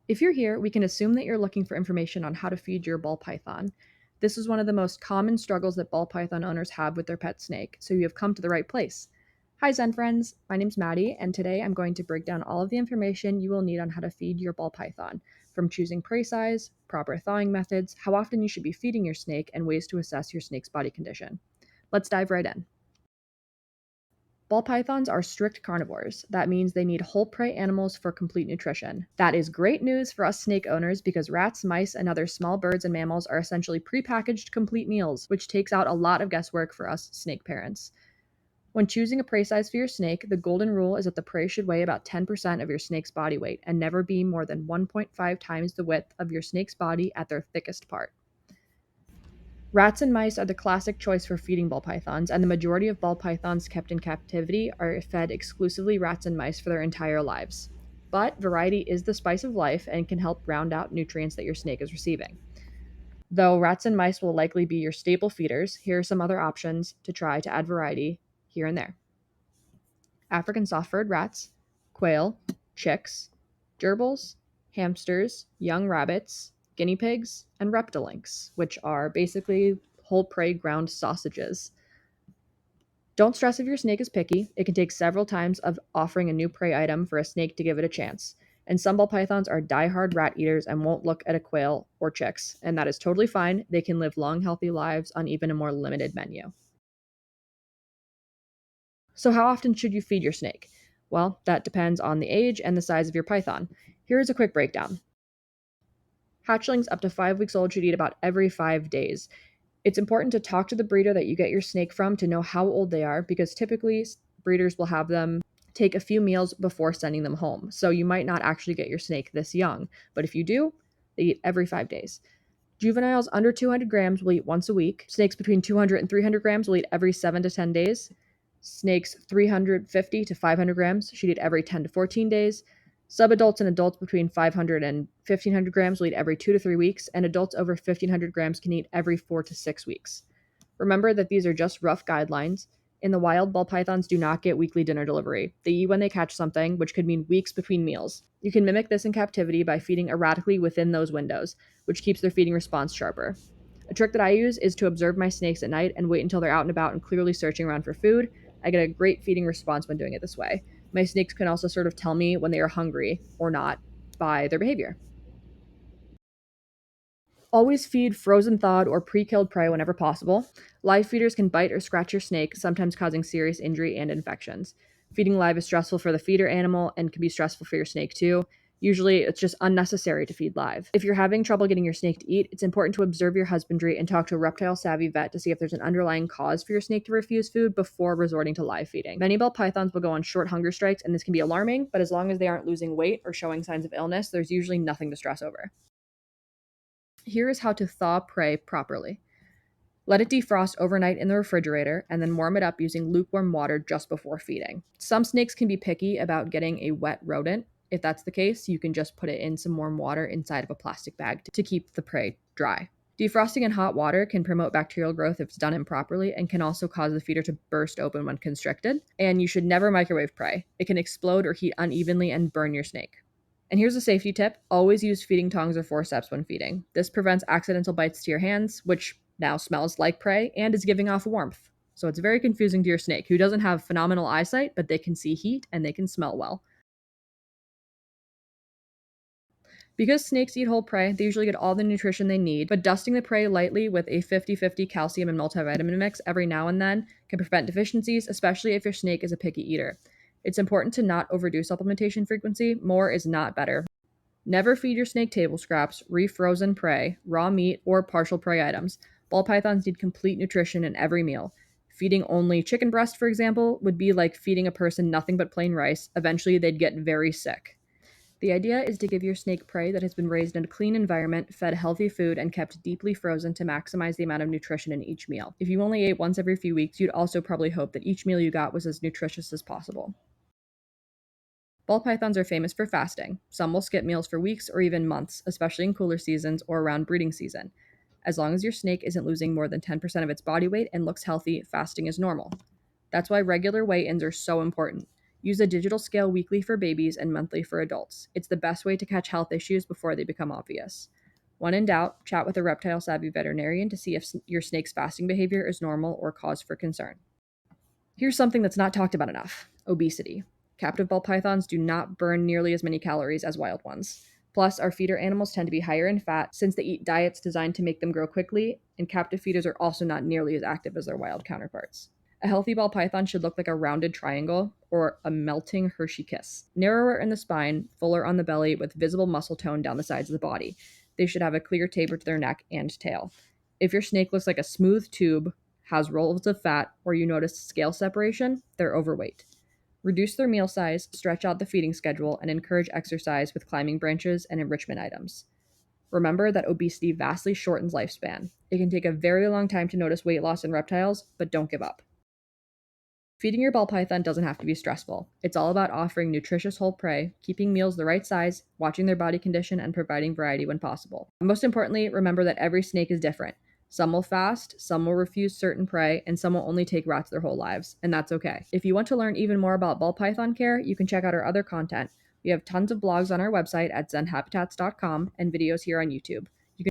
If you're here, we can assume that you're looking for information on how to feed your ball python. This is one of the most common struggles that ball python owners have with their pet snake, so you have come to the right place. Hi, Zen friends. My name's Maddie, and today I'm going to break down all of the information you will need on how to feed your ball python, from choosing prey size, proper thawing methods, how often you should be feeding your snake, and ways to assess your snake's body condition. Let's dive right in. Ball pythons are strict carnivores. That means they need whole prey animals for complete nutrition. That is great news for us snake owners because rats, mice, and other small birds and mammals are essentially prepackaged complete meals, which takes out a lot of guesswork for us snake parents. When choosing a prey size for your snake, the golden rule is that the prey should weigh about 10% of your snake's body weight and never be more than 1.5 times the width of your snake's body at their thickest part. Rats and mice are the classic choice for feeding ball pythons, and the majority of ball pythons kept in captivity are fed exclusively rats and mice for their entire lives. But variety is the spice of life and can help round out nutrients that your snake is receiving. Though rats and mice will likely be your staple feeders, here are some other options to try to add variety here and there: African soft-furred rats, quail, chicks, gerbils, hamsters, young rabbits, guinea pigs, and ReptiLinks, which are basically whole prey ground sausages. Don't stress if your snake is picky. It can take several times of offering a new prey item for a snake to give it a chance. And some ball pythons are die-hard rat eaters and won't look at a quail or chicks, and that is totally fine. They can live long, healthy lives on even a more limited menu. So, how often should you feed your snake? Well, that depends on the age and the size of your python. Here is a quick breakdown. Hatchlings up to 5 weeks old should eat about every 5 days. It's important to talk to the breeder that you get your snake from to know how old they are because typically breeders will have them take a few meals before sending them home. So you might not actually get your snake this young, but if you do, they eat every 5 days. Juveniles under 200 grams will eat once a week. Snakes between 200 and 300 grams will eat every 7 to 10 days. Snakes 350 to 500 grams should eat every 10 to 14 days. Subadults and adults between 500 and 1500 grams will eat every 2 to 3 weeks, and adults over 1500 grams can eat every 4 to 6 weeks. Remember that these are just rough guidelines. In the wild, ball pythons do not get weekly dinner delivery. They eat when they catch something, which could mean weeks between meals. You can mimic this in captivity by feeding erratically within those windows, which keeps their feeding response sharper. A trick that I use is to observe my snakes at night and wait until they're out and about and clearly searching around for food. I get a great feeding response when doing it this way. My snakes can also sort of tell me when they are hungry or not by their behavior. Always feed frozen thawed or pre-killed prey whenever possible. Live feeders can bite or scratch your snake, sometimes causing serious injury and infections. Feeding live is stressful for the feeder animal and can be stressful for your snake too. Usually, it's just unnecessary to feed live. If you're having trouble getting your snake to eat, it's important to observe your husbandry and talk to a reptile savvy vet to see if there's an underlying cause for your snake to refuse food before resorting to live feeding. Many ball pythons will go on short hunger strikes, and this can be alarming, but as long as they aren't losing weight or showing signs of illness, there's usually nothing to stress over. Here is how to thaw prey properly. Let it defrost overnight in the refrigerator and then warm it up using lukewarm water just before feeding. Some snakes can be picky about getting a wet rodent. If that's the case, you can just put it in some warm water inside of a plastic bag to keep the prey dry. Defrosting in hot water can promote bacterial growth if it's done improperly and can also cause the feeder to burst open when constricted. And you should never microwave prey. It can explode or heat unevenly and burn your snake. And here's a safety tip: always use feeding tongs or forceps when feeding. This prevents accidental bites to your hands, which now smells like prey and is giving off warmth. So it's very confusing to your snake, who doesn't have phenomenal eyesight, but they can see heat and they can smell well. Because snakes eat whole prey, they usually get all the nutrition they need, but dusting the prey lightly with a 50-50 calcium and multivitamin mix every now and then can prevent deficiencies, especially if your snake is a picky eater. It's important to not overdo supplementation frequency. More is not better. Never feed your snake table scraps, refrozen prey, raw meat, or partial prey items. Ball pythons need complete nutrition in every meal. Feeding only chicken breast, for example, would be like feeding a person nothing but plain rice. Eventually, they'd get very sick. The idea is to give your snake prey that has been raised in a clean environment, fed healthy food, and kept deeply frozen to maximize the amount of nutrition in each meal. If you only ate once every few weeks, you'd also probably hope that each meal you got was as nutritious as possible. Ball pythons are famous for fasting. Some will skip meals for weeks or even months, especially in cooler seasons or around breeding season. As long as your snake isn't losing more than 10% of its body weight and looks healthy, fasting is normal. That's why regular weigh ins are so important. Use a digital scale weekly for babies and monthly for adults. It's the best way to catch health issues before they become obvious. When in doubt, chat with a reptile savvy veterinarian to see if your snake's fasting behavior is normal or cause for concern. Here's something that's not talked about enough: obesity. Captive ball pythons do not burn nearly as many calories as wild ones. Plus, our feeder animals tend to be higher in fat since they eat diets designed to make them grow quickly, and captive feeders are also not nearly as active as their wild counterparts. A healthy ball python should look like a rounded triangle or a melting Hershey kiss. Narrower in the spine, fuller on the belly, with visible muscle tone down the sides of the body. They should have a clear taper to their neck and tail. If your snake looks like a smooth tube, has rolls of fat, or you notice scale separation, they're overweight. Reduce their meal size, stretch out the feeding schedule, and encourage exercise with climbing branches and enrichment items. Remember that obesity vastly shortens lifespan. It can take a very long time to notice weight loss in reptiles, but don't give up. Feeding your ball python doesn't have to be stressful. It's all about offering nutritious whole prey, keeping meals the right size, watching their body condition, and providing variety when possible. Most importantly, remember that every snake is different. Some will fast, some will refuse certain prey, and some will only take rats their whole lives, and that's okay. If you want to learn even more about ball python care, you can check out our other content. We have tons of blogs on our website at zenhabitats.com and videos here on YouTube.